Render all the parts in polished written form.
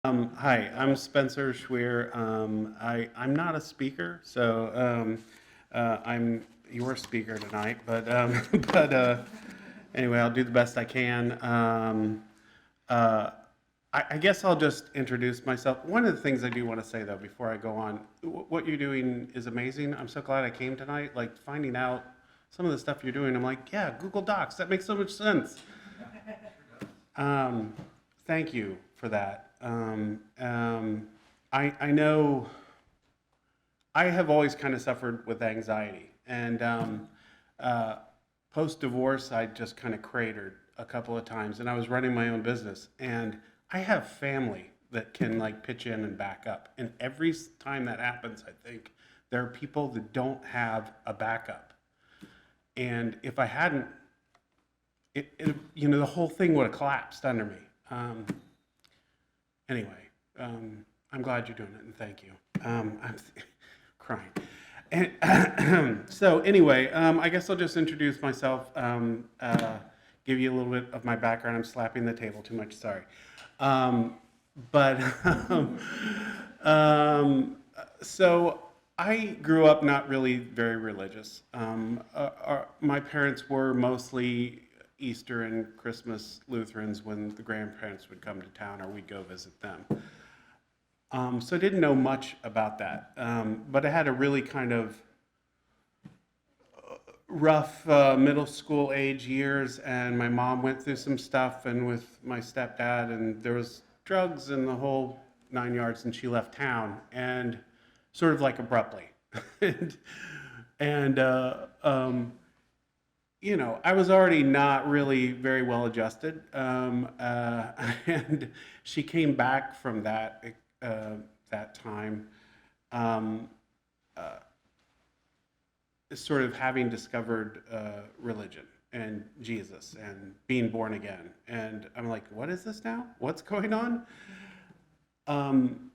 Hi, I'm Spencer Schweer. I'm not a speaker, so I'm your speaker tonight. But but anyway, I'll do the best I can. Uh, I guess I'll just introduce myself. One of the things I do want to say though, before I go on, what you're doing is amazing. I'm so glad I came tonight. Like finding out some of the stuff you're doing, I'm like, yeah, Google Docs. That makes so much sense. Um, Thank you for that. I know I have always kind of suffered with anxiety, and uh, post divorce, I just kind of cratered a couple of times, and I was running my own business, and I have family that can like pitch in and back up, and every time that happens, I think there are people that don't have a backup, and if I hadn't, the whole thing would have collapsed under me. Um, Anyway, I'm glad you're doing it, and thank you. I'm crying. And so anyway, I guess I'll just introduce myself, give you a little bit of my background. I'm slapping the table too much, sorry. Um, but um, so I grew up not really very religious. My parents were mostly Easter and Christmas Lutherans when the grandparents would come to town or we'd go visit them. So I didn't know much about that, but I had a really kind of rough middle school age years, and my mom went through some stuff, and with my stepdad, and there was drugs and the whole 9 yards, and she left town, and sort of like abruptly, and and I was already not really very well adjusted, and she came back from uh, that time. Um, uh, Sort of having discovered religion and Jesus and being born again. And I'm like, what is this now? What's going on? Um,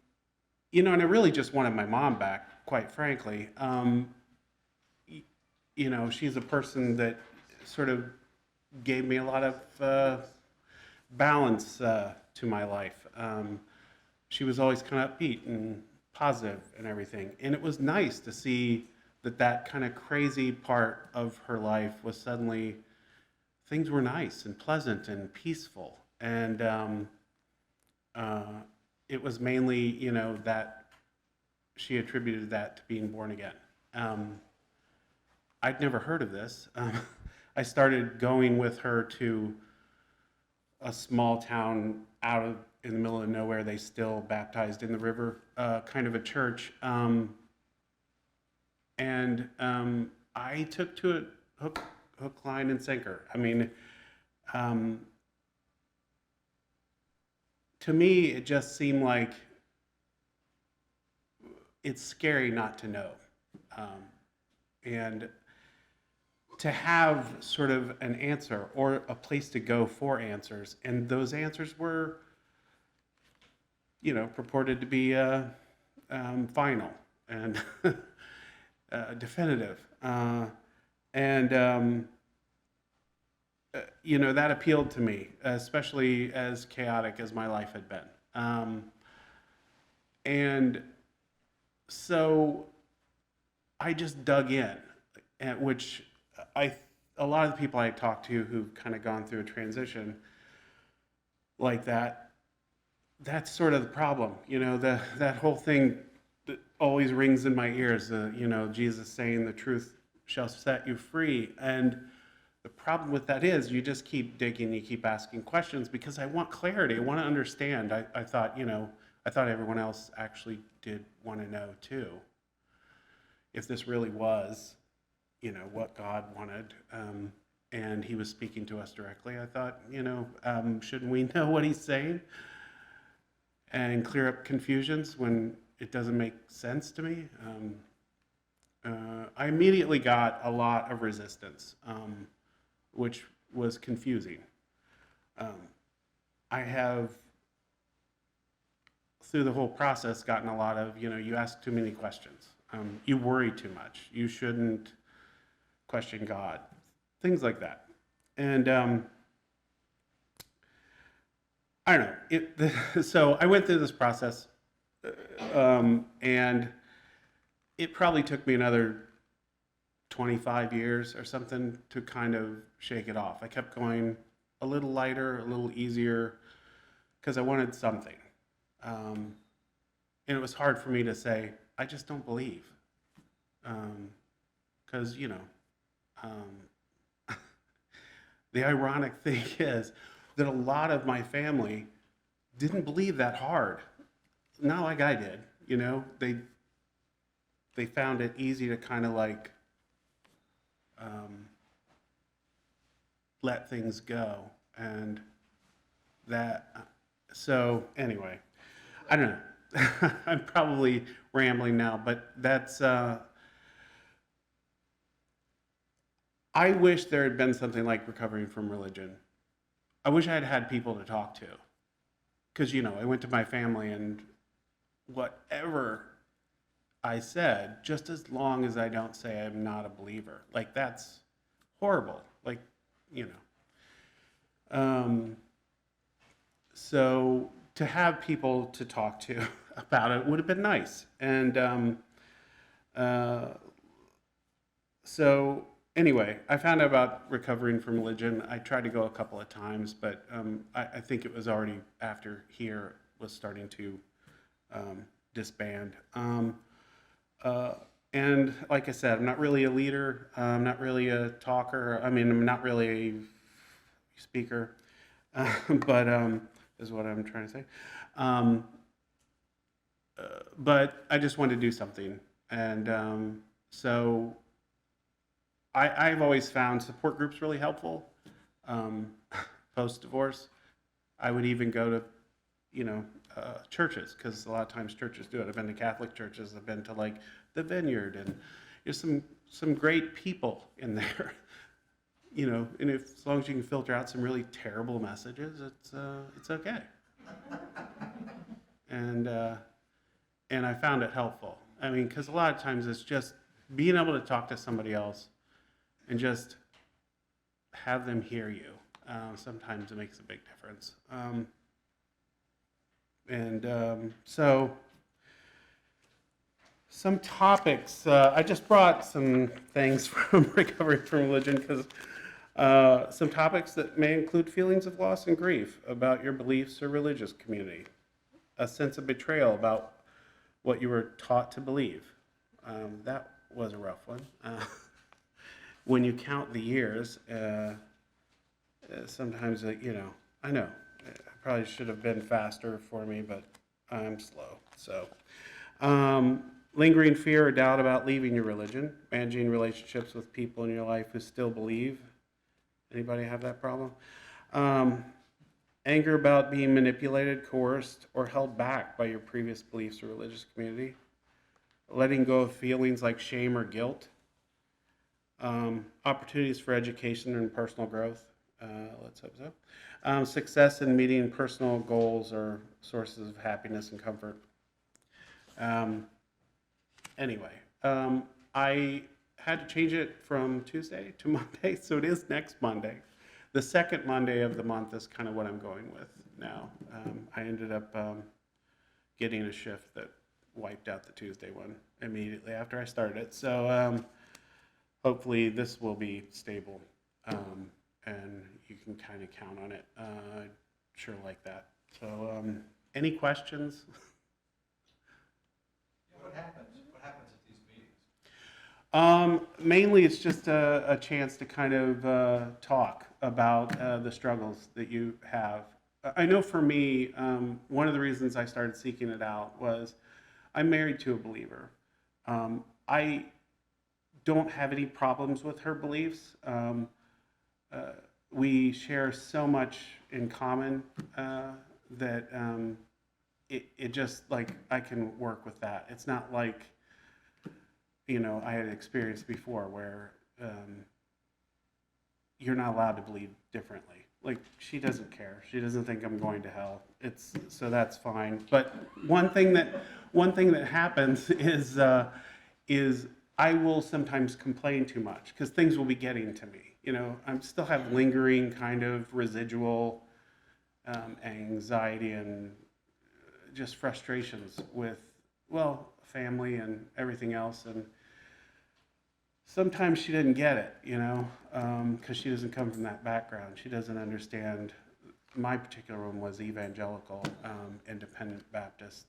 and I really just wanted my mom back, quite frankly. She's a person that sort of gave me a lot of balance to my life. She was always kind of upbeat and positive and everything. And it was nice to see that kind of crazy part of her life was suddenly things were nice and pleasant and peaceful. And uh, it was mainly, that she attributed that to being born again. Um, I'd never heard of this. I started going with her to a small town out of in the middle of nowhere. They still baptized in the river, kind of a church. And I took to it hook, line, and sinker. I mean, um, to me, it just seemed like it's scary not to know, um, and to have sort of an answer or a place to go for answers, and those answers were, purported to be final and definitive, and that appealed to me, especially as chaotic as my life had been. And so I just dug in, which I a lot of the people I talked to who've kind of gone through a transition like that, that's sort of the problem. That whole thing that always rings in my ears. Jesus saying the truth shall set you free, and the problem with that is you just keep digging, you keep asking questions because I want clarity. I want to understand. I thought, I thought everyone else actually did want to know too. If this really was, what God wanted, and He was speaking to us directly, I thought, shouldn't we know what He's saying and clear up confusions when it doesn't make sense to me? I immediately got a lot of resistance, which was confusing. Um, I have, through the whole process, gotten a lot of, you ask too many questions. You worry too much. You shouldn't question God. Things like that. And I don't know. So I went through this process, and it probably took me another 25 years or something to kind of shake it off. I kept going a little lighter, a little easier, because I wanted something. Um, and it was hard for me to say, I just don't believe. Because, the ironic thing is that a lot of my family didn't believe that hard. Not like I did, they found it easy to kind of like um, let things go, and that. So anyway, I don't know. I'm probably rambling now, but that's. I wish there had been something like recovering from religion. I wish I had had people to talk to, because I went to my family and whatever I said, just as long as I don't say I'm not a believer, like that's horrible. Like, you know. So to have people to talk to about it would have been nice. And uh, so anyway, I found out about recovering from religion. I tried to go a couple of times, but I think it was already after here was starting to disband. And like I said, I'm not really a leader. I'm not really a talker. I mean, I'm not really a speaker, but is what I'm trying to say. Um, but I just wanted to do something, and so I've always found support groups really helpful. Um, Post divorce, I would even go to, churches, because a lot of times churches do it. I've been to Catholic churches. I've been to like the Vineyard, and there's some great people in there. And as long as you can filter out some really terrible messages, it's okay. And I found it helpful. I mean, because a lot of times it's just being able to talk to somebody else and just have them hear you. Sometimes it makes a big difference. So some topics. I just brought some things from Recovery from Religion, because some topics that may include feelings of loss and grief about your beliefs or religious community, a sense of betrayal about what you were taught to believe. That was a rough one. When you count the years, sometimes, I know, it probably should have been faster for me, but I'm slow. So, lingering fear or doubt about leaving your religion, managing relationships with people in your life who still believe. Anybody have that problem? Anger about being manipulated, coerced, or held back by your previous beliefs or religious community. Letting go of feelings like shame or guilt. Opportunities for education and personal growth. Let's hope so. Success in meeting personal goals or sources of happiness and comfort. Anyway, I had to change it from Tuesday to Monday, so it is next Monday. The second Monday of the month is kind of what I'm going with now. I ended up getting a shift that wiped out the Tuesday one immediately after I started it. So hopefully this will be stable, and you can kind of count on it. Sure like that. So any questions? What happens? What happens at these meetings? Mainly it's just a chance to kind of talk about the struggles that you have. I know for me, one of the reasons I started seeking it out was I'm married to a believer. I don't have any problems with her beliefs. We share so much in common that it just, like, I can work with that. It's not like, I had experienced before where you're not allowed to believe differently. Like, she doesn't care. She doesn't think I'm going to hell. So that's fine. But one thing that happens is I will sometimes complain too much because things will be getting to me. I still have lingering kind of residual anxiety and just frustrations with, well, family and everything else. And sometimes she didn't get it, because she doesn't come from that background. She doesn't understand. My particular one was evangelical, independent Baptist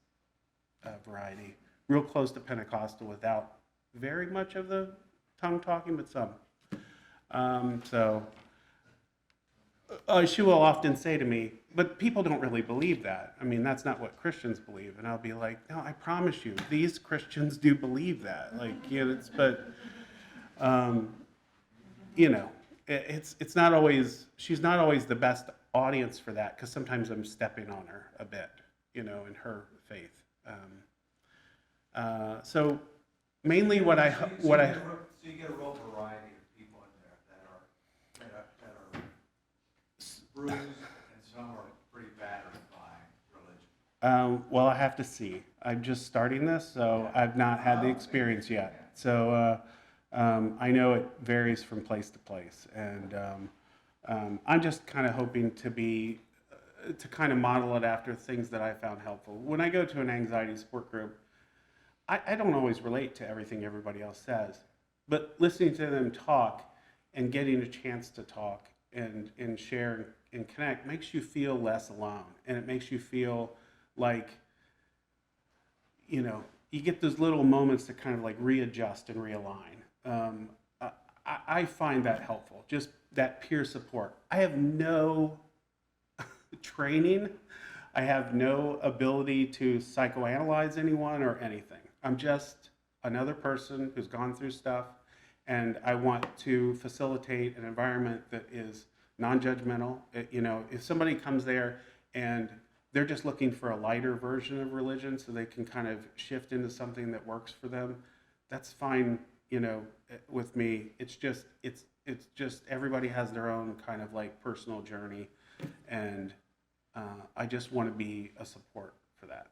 variety, real close to Pentecostal without very much of the tongue talking, but some. She will often say to me, but people don't really believe that. I mean, that's not what Christians believe. And I'll be like, no, I promise you, these Christians do believe that. It's not always, she's not always the best audience for that, because sometimes I'm stepping on her a bit, in her faith. So mainly what I. So you get a real variety of people in there that are bruised, and some are pretty battered by religion. Well, I have to see. I'm just starting this, so I've not had the experience yet. So I know it varies from place to place, and I'm just kind of hoping to kind of model it after things that I found helpful. When I go to an anxiety support group, I don't always relate to everything everybody else says, but listening to them talk and getting a chance to talk and share and connect makes you feel less alone, and it makes you feel like, you get those little moments to kind of like readjust and realign. I find that helpful, just that peer support. I have no training. I have no ability to psychoanalyze anyone or anything. I'm just another person who's gone through stuff, and I want to facilitate an environment that is non-judgmental. If somebody comes there and they're just looking for a lighter version of religion so they can kind of shift into something that works for them, that's fine, with me. It's just everybody has their own kind of like personal journey, and I just want to be a support for that.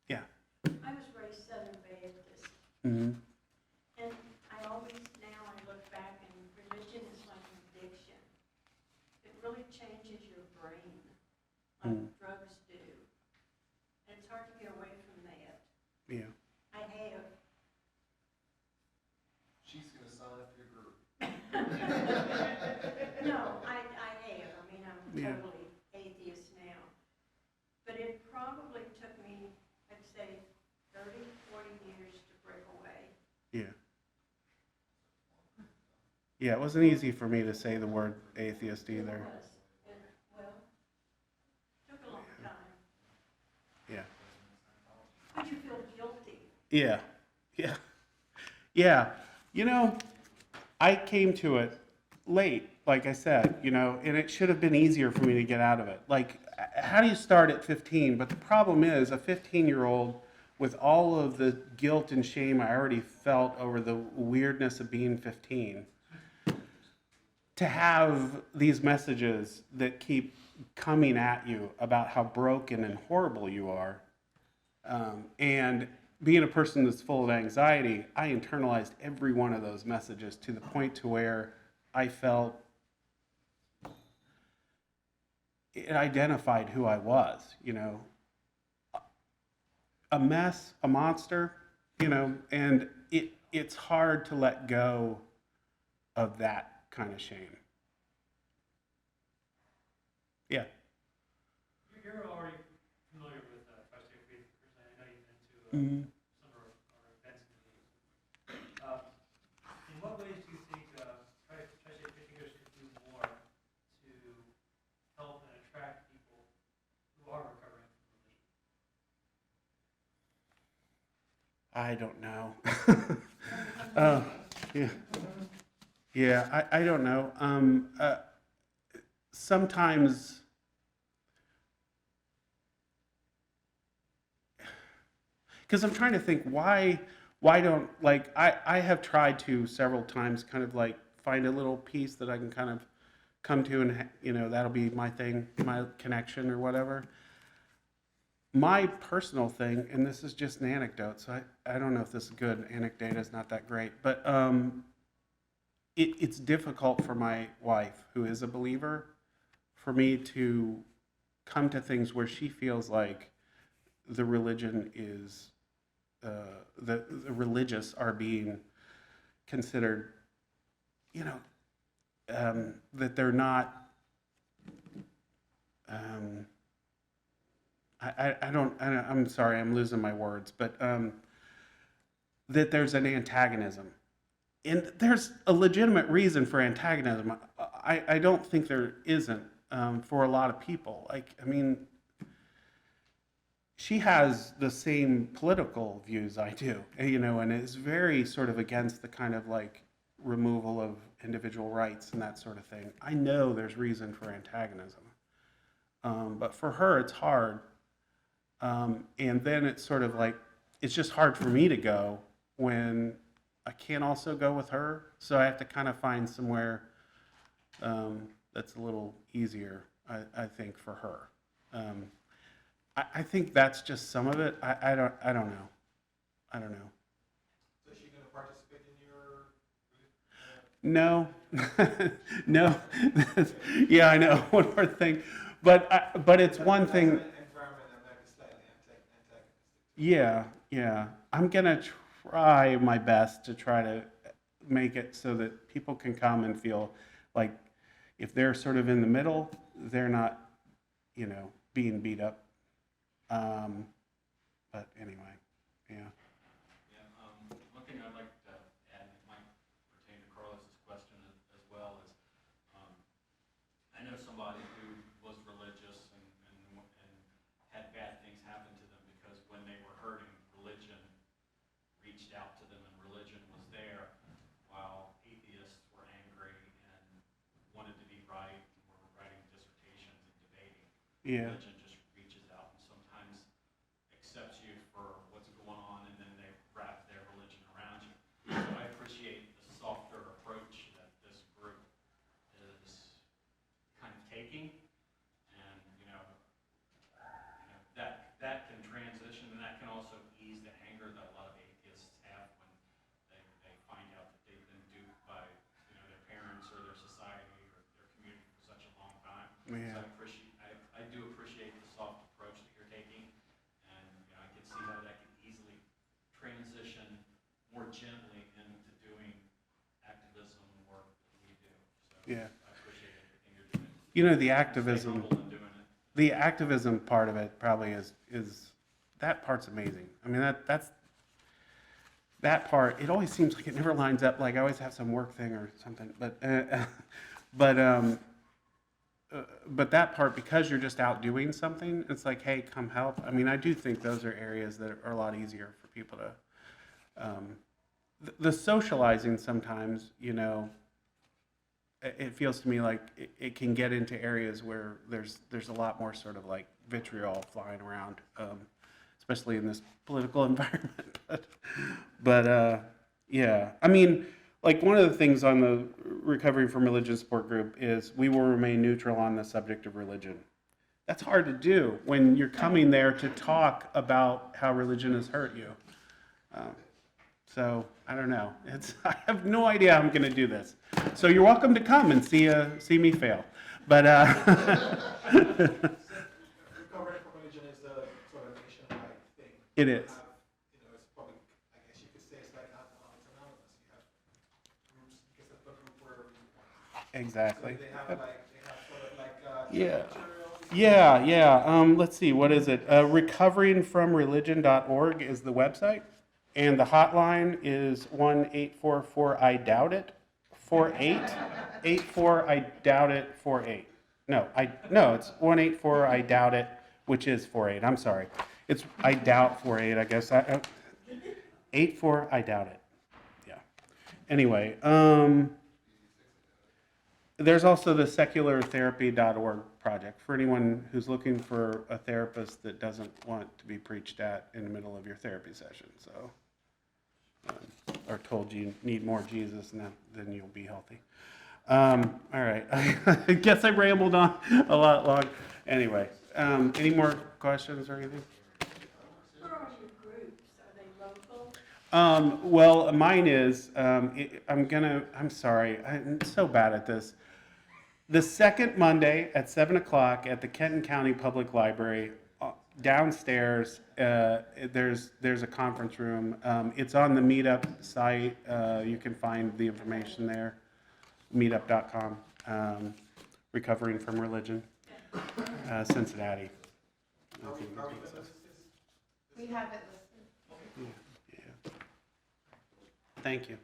Yeah. I was raised Southern Baptist, Mm-hmm. and I look back, and religion is like an addiction. It really changes your brain, like drugs do. And it's hard to get away from that. Yeah. I have. She's going to sign up for your group. No, I have. I mean, I'm Yeah. totally atheist now. But it probably took me, I'd say, 30, 40 years to break away. Yeah. Yeah, it wasn't easy for me to say the word atheist It either. was. Took a long time. Yeah. But you feel guilty. Yeah. Yeah. Yeah. I came to it late, like I said, and it should have been easier for me to get out of it. Like, how do you start at 15? But the problem is, a 15-year-old with all of the guilt and shame I already felt over the weirdness of being 15, to have these messages that keep coming at you about how broken and horrible you are, and being a person that's full of anxiety, I internalized every one of those messages to the point to where I felt it identified who I was, a mess, a monster, and it's hard to let go of that kind of shame. Yeah. You're already familiar with Tri-State Freethinkers, and I know you've been to Mm-hmm. some of our events and meetings. In what ways do you think Tri-State Freethinkers could do more to help and attract people who are recovering from religion? I don't know. Yeah. Yeah, I don't know. Sometimes because I'm trying to think why don't, like, I have tried to several times kind of like find a little piece that I can kind of come to, and that'll be my thing, my connection or whatever. My personal thing, and this is just an anecdote, so I don't know if this is good. Anecdata is not that great, but it's difficult for my wife, who is a believer, for me to come to things where she feels like the religion is, the religious are being considered, you know, that they're not, I'm sorry, I'm losing my words, but that there's an antagonism. And there's a legitimate reason for antagonism. I don't think there isn't for a lot of people. Like, I mean, she has the same political views I do, you know, and is very sort of against the kind of like removal of individual rights and that sort of thing. I know there's reason for antagonism, but for her, it's hard. And then it's sort of like, it's just hard for me to go when I can't also go with her. So I have to kind of find somewhere that's a little easier, I think, for her. I think that's just some of it. I don't know. I don't know. So is she gonna participate in your? No, no. Yeah, I know. One more thing, but it's one thing. Environment that might be slightly antagonistic. Yeah. I'm gonna try my best to try to make it so that people can come and feel like if they're sort of in the middle, they're not, you know, being beat up. But anyway, yeah. Yeah, one thing I'd like to add, and it might pertain to Carlos's question as well, is I know somebody who was religious and had bad things happen to them because when they were hurting, religion reached out to them and religion was there, while atheists were angry and wanted to be right and were writing dissertations and debating. Yeah. Religion just reaches out and sometimes accepts you for what's going on, and then they wrap their religion around you. So I appreciate the softer approach that this group is kind of taking, and that can transition, and that can also ease the anger that a lot of atheists have when they find out that they've been duped by their parents or their society or their community for such a long time. Yeah. So I do appreciate the soft approach that you're taking, and I can see how that can easily transition more gently into doing activism work that we do. So Yeah. I appreciate everything you're doing. You know, Stay humble in doing it. the activism part of it probably is that part's amazing. I mean, that part, it always seems like it never lines up. Like I always have some work thing or something, but that part, because you're just out doing something, it's like, hey, come help. I mean, I do think those are areas that are a lot easier for people to, the socializing sometimes, it feels to me like it can get into areas where there's a lot more sort of like vitriol flying around, especially in this political environment. But yeah, I mean, like one of the things on the Recovering from Religion Support Group is we will remain neutral on the subject of religion. That's hard to do when you're coming there to talk about how religion has hurt you. So I don't know. I have no idea how I'm going to do this. So you're welcome to come and see me fail. But Recovering from religion is a sort of nationwide thing. It is. It's probably, I guess you could say it's like Alcoholics Anonymous. You have groups, you can set up a group wherever you want. Exactly. So they have sort of like Yeah. materials. Yeah. Let's see. What is it? Recoveringfromreligion.org is the website. And the hotline is 1-844-I-DOUBT-IT 48. 48. No, it's 1-844-I-DOUBT-IT, which is 48. I'm sorry. It's I doubt 48, I guess. 84-I-DOUBT-IT. Yeah. Anyway, there's also the seculartherapy.org project for anyone who's looking for a therapist that doesn't want to be preached at in the middle of your therapy session. So, or told you need more Jesus, and then you'll be healthy. All right. I guess I rambled on a lot long. Anyway, any more questions or anything? What are your groups? Are they local? Well, mine is, I'm sorry, I'm so bad at this. The second Monday at 7 o'clock at the Kenton County Public Library, downstairs, there's a conference room. It's on the Meetup site. You can find the information there, meetup.com. Recovering from Religion, Cincinnati. We have it listed. Yeah. Thank you.